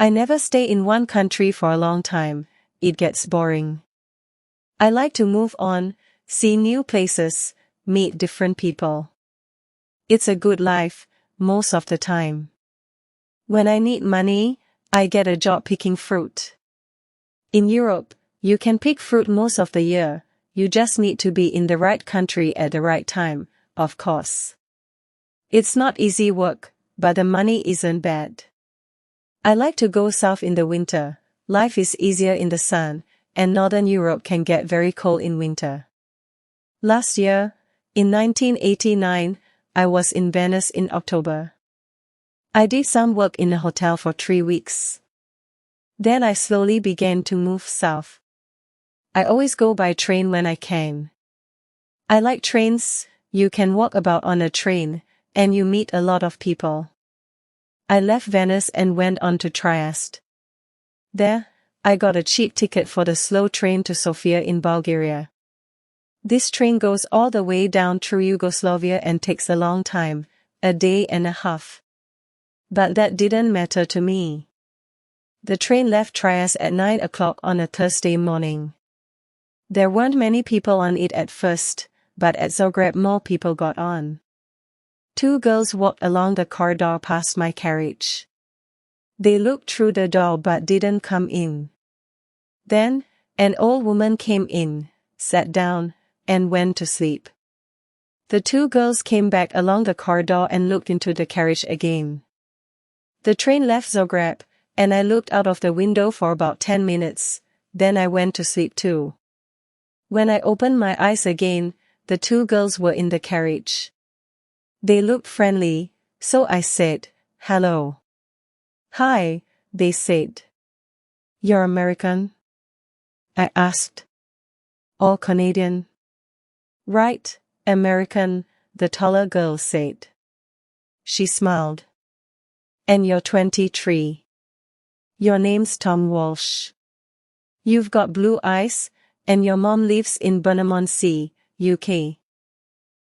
I never stay in one country for a long time, it gets boring. I like to move on, see new places, meet different people. It's a good life, most of the time. When I need money, I get a job picking fruit. In Europe, you can pick fruit most of the year, you just need to be in the right country at the right time, of course. It's not easy work, but the money isn't bad. I like to go south in the winter, life is easier in the sun, and Northern Europe can get very cold in winter. Last year, in 1989, I was in Venice in October. I did some work in a hotel for 3 weeks. Then I slowly began to move south. I always go by train when I can. I like trains, you can walk about on a train, and you meet a lot of people. I left Venice and went on to Trieste. There, I got a cheap ticket for the slow train to Sofia in Bulgaria. This train goes all the way down through Yugoslavia and takes a long time, a day and a half. But that didn't matter to me. The train left Trieste at 9 o'clock on a Thursday morning. There weren't many people on it at first, but at Zagreb more people got on. 2 girls walked along the corridor past my carriage. They looked through the door but didn't come in. Then, an old woman came in, sat down, and went to sleep. The 2 girls came back along the corridor and looked into the carriage again. The train left Zagreb, and I looked out of the window for about 10 minutes, then I went to sleep too. When I opened my eyes again, the 2 girls were in the carriage. They looked friendly, so I said, "Hello." "Hi," they said. "You're American?" I asked. "Or Canadian?" "Right, American," the taller girl said. She smiled. "And you're 23. Your name's Tom Walsh. You've got blue eyes, and your mom lives in Bermondsey, UK.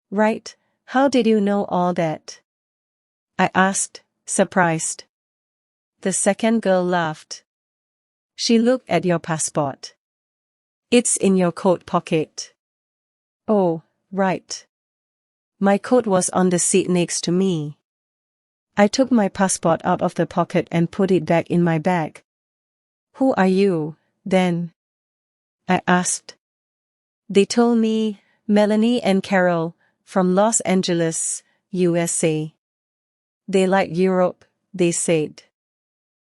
Right, how did you know all that?" I asked, surprised. The second girl laughed. She looked at your passport. "It's in your coat pocket." "Oh, right." My coat was on the seat next to me. I took my passport out of the pocket and put it back in my bag. "Who are you, then?" I asked. They told me, "Melanie and Carol, from Los Angeles, USA. They like Europe," they said.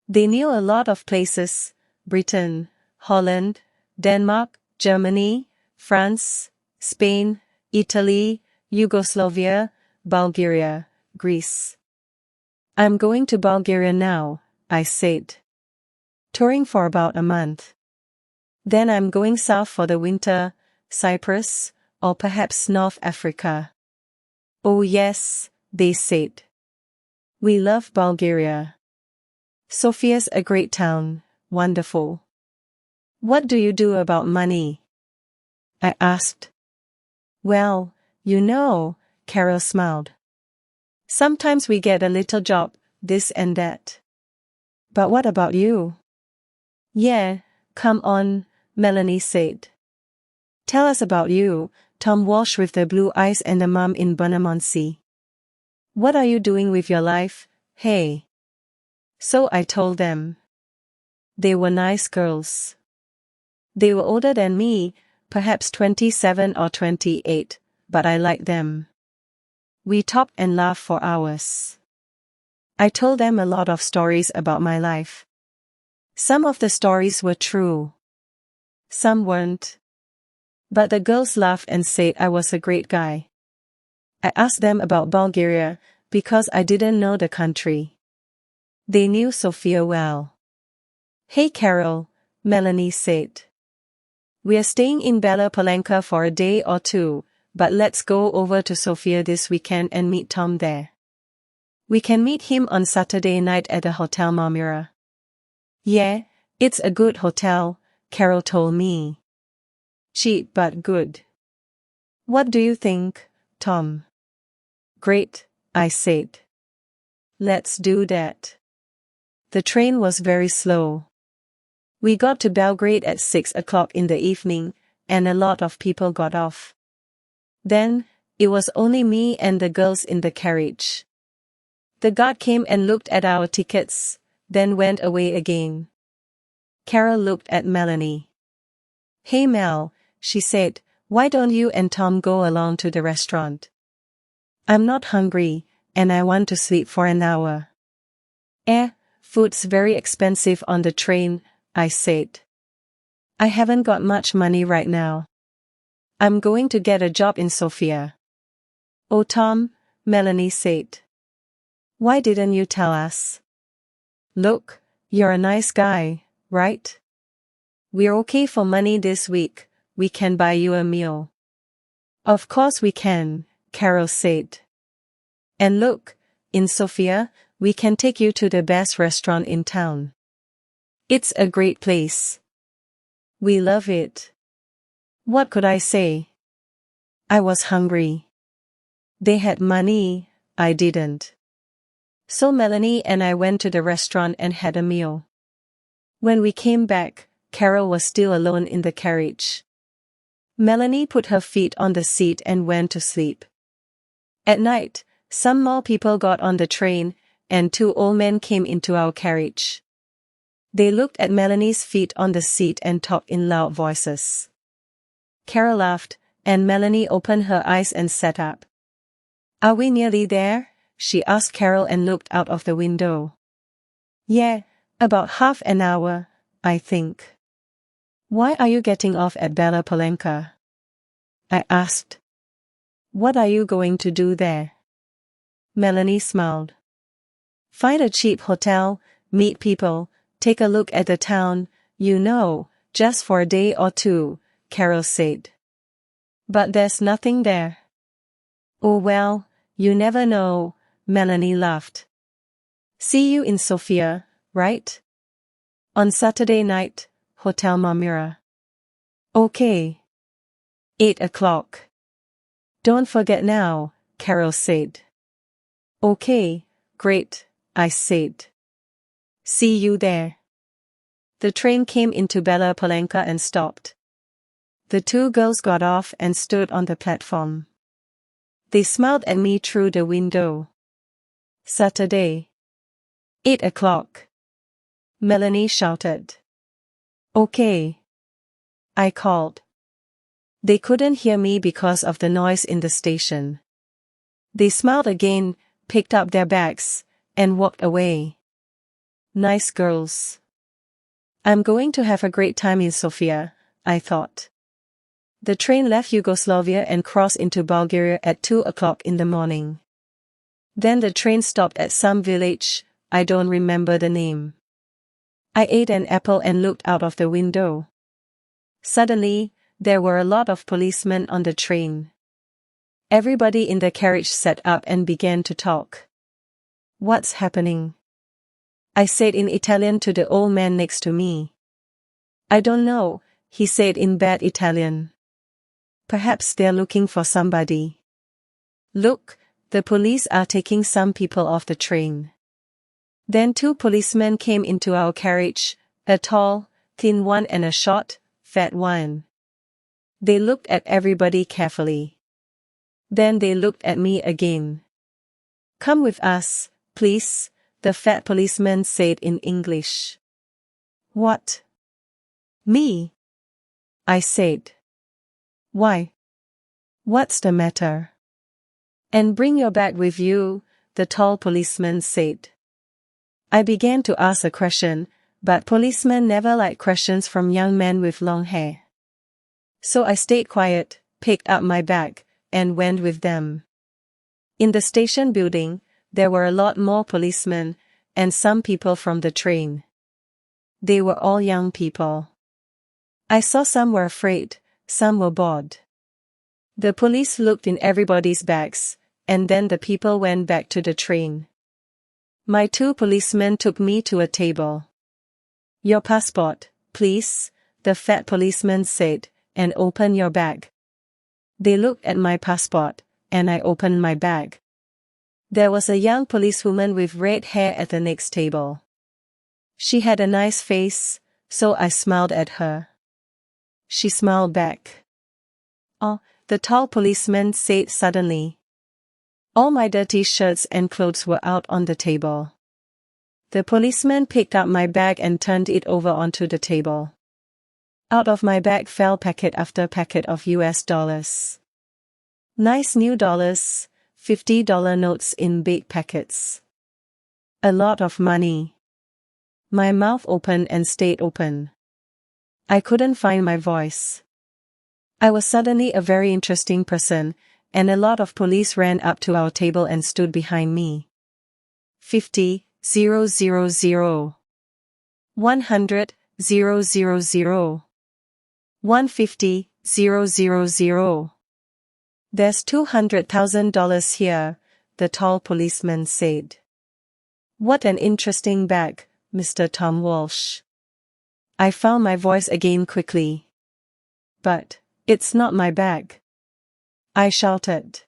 They knew a lot of places: Britain, Holland, Denmark, Germany, France, Spain, Italy, Yugoslavia, Bulgaria, Greece. "I'm going to Bulgaria now," I said. "Touring for about a month. Then I'm going south for the winter, Cyprus, or perhaps North Africa." "Oh yes," they said. "We love Bulgaria. Sofia's a great town, wonderful." "What do you do about money?" I asked. "Well, you know," Carol smiled. "Sometimes we get a little job, this and that." "But what about you?" "Yeah, come on," Melanie said. "Tell us about you, Tom Walsh with the blue eyes and the mom in Bermondsey. What are you doing with your life, hey?" So I told them. They were nice girls. They were older than me, perhaps 27 or 28, but I liked them. We talked and laughed for hours. I told them a lot of stories about my life. Some of the stories were true. Some weren't. But the girls laughed and said I was a great guy. I asked them about Bulgaria, because I didn't know the country. They knew Sofia well. "Hey Carol," Melanie said. "We're staying in Bela Palanka for a day or 2, but let's go over to Sofia this weekend and meet Tom there. We can meet him on Saturday night at the Hotel Marmira." "Yeah, it's a good hotel," Carol told me. "Cheap but good. What do you think, Tom?" "Great," I said. "Let's do that." The train was very slow. We got to Belgrade at 6 o'clock in the evening, and a lot of people got off. Then, it was only me and the girls in the carriage. The guard came and looked at our tickets, then went away again. Carol looked at Melanie. "Hey Mel," she said, "why don't you and Tom go along to the restaurant? I'm not hungry, and I want to sleep for an hour." Food's very expensive on the train," I said. "I haven't got much money right now. I'm going to get a job in Sofia." "Oh Tom," Melanie said. "Why didn't you tell us? Look, you're a nice guy, right? We're okay for money this week, we can buy you a meal." "Of course we can," Carol said. "And look, in Sofia, we can take you to the best restaurant in town. It's a great place. We love it." What could I say? I was hungry. They had money, I didn't. So Melanie and I went to the restaurant and had a meal. When we came back, Carol was still alone in the carriage. Melanie put her feet on the seat and went to sleep. At night, some more people got on the train, and 2 old men came into our carriage. They looked at Melanie's feet on the seat and talked in loud voices. Carol laughed, and Melanie opened her eyes and sat up. "Are we nearly there?" she asked Carol and looked out of the window. "Yeah, about half an hour, I think." "Why are you getting off at Bella Palenka?" I asked. "What are you going to do there?" Melanie smiled. "Find a cheap hotel, meet people, take a look at the town, just for a day or 2, Carol said. "But there's nothing there." "Oh well, you never know," Melanie laughed. "See you in Sofia, right? On Saturday night, Hotel Marmira." "Okay. 8 o'clock. Don't forget now," Carol said. "Okay, great," I said. "See you there." The train came into Bella Palenka and stopped. The 2 girls got off and stood on the platform. They smiled at me through the window. "Saturday. 8 o'clock." Melanie shouted. "Okay," I called. They couldn't hear me because of the noise in the station. They smiled again, picked up their bags, and walked away. Nice girls. I'm going to have a great time in Sofia, I thought. The train left Yugoslavia and crossed into Bulgaria at 2 o'clock in the morning. Then the train stopped at some village, I don't remember the name. I ate an apple and looked out of the window. Suddenly, there were a lot of policemen on the train. Everybody in the carriage sat up and began to talk. "What's happening?" I said in Italian to the old man next to me. "I don't know," he said in bad Italian. "Perhaps they're looking for somebody. Look, the police are taking some people off the train." Then 2 policemen came into our carriage, a tall, thin one and a short, fat one. They looked at everybody carefully. Then they looked at me again. "Come with us, please," the fat policeman said in English. "What? Me?" I said. "Why? What's the matter?" "And bring your bag with you," the tall policeman said. I began to ask a question, but policemen never like questions from young men with long hair. So I stayed quiet, picked up my bag, and went with them. In the station building, there were a lot more policemen, and some people from the train. They were all young people. I saw some were afraid, some were bored. The police looked in everybody's bags, and then the people went back to the train. My 2 policemen took me to a table. "Your passport, please," the fat policeman said, "and open your bag." They looked at my passport, and I opened my bag. There was a young policewoman with red hair at the next table. She had a nice face, so I smiled at her. She smiled back. "Oh," the tall policeman said suddenly. All my dirty shirts and clothes were out on the table. The policeman picked up my bag and turned it over onto the table. Out of my bag fell packet after packet of US dollars. Nice new dollars, $50 notes in big packets. A lot of money. My mouth opened and stayed open. I couldn't find my voice. I was suddenly a very interesting person, and a lot of police ran up to our table and stood behind me. 50, 000. 100, 000. 150, 000. There's $200,000 here, the tall policeman said. What an interesting bag, Mr. Tom Walsh. I found my voice again quickly. But it's not my bag, I shouted.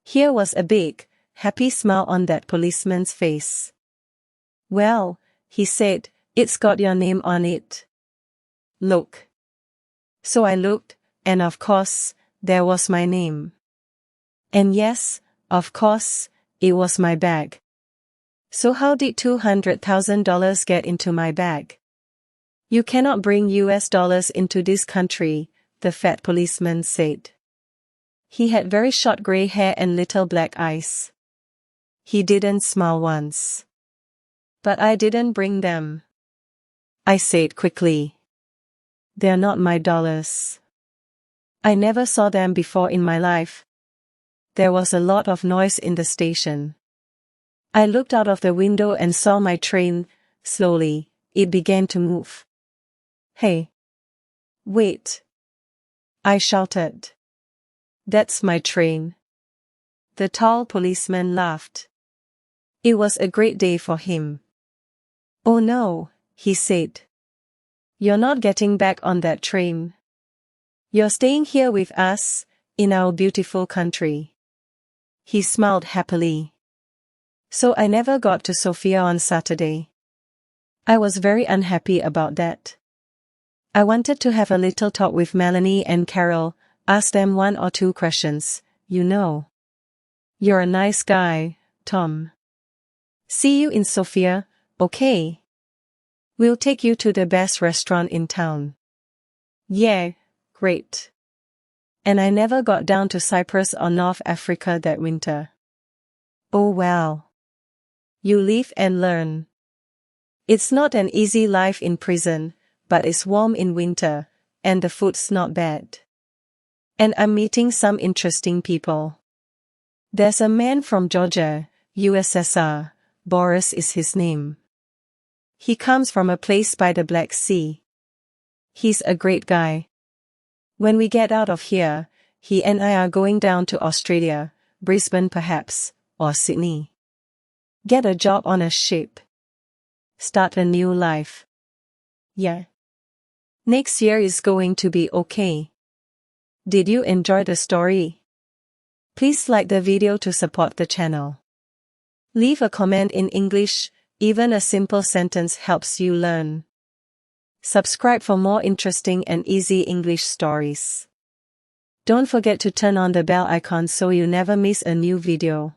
Here was a big, happy smile on that policeman's face. Well, he said, it's got your name on it. Look. So I looked, and of course, there was my name. And yes, of course, it was my bag. So how did $200,000 get into my bag? You cannot bring US dollars into this country, the fat policeman said. He had very short gray hair and little black eyes. He didn't smile once. But I didn't bring them, I said quickly. They're not my dollars. I never saw them before in my life. There was a lot of noise in the station. I looked out of the window and saw my train. Slowly, it began to move. Hey! Wait! I shouted. That's my train. The tall policeman laughed. It was a great day for him. Oh no, he said. You're not getting back on that train. You're staying here with us, in our beautiful country. He smiled happily. So I never got to Sofia on Saturday. I was very unhappy about that. I wanted to have a little talk with Melanie and Carol, ask them 1 or 2 questions, you know. You're a nice guy, Tom. See you in Sofia, okay? We'll take you to the best restaurant in town. Yeah, great. And I never got down to Cyprus or North Africa that winter. Oh well. You live and learn. It's not an easy life in prison, but it's warm in winter, and the food's not bad. And I'm meeting some interesting people. There's a man from Georgia, USSR, Boris is his name. He comes from a place by the Black Sea. He's a great guy. When we get out of here, he and I are going down to Australia, Brisbane perhaps, or Sydney. Get a job on a ship. Start a new life. Yeah. Next year is going to be okay. Did you enjoy the story? Please like the video to support the channel. Leave a comment in English, even a simple sentence helps you learn. Subscribe for more interesting and easy English stories. Don't forget to turn on the bell icon so you never miss a new video.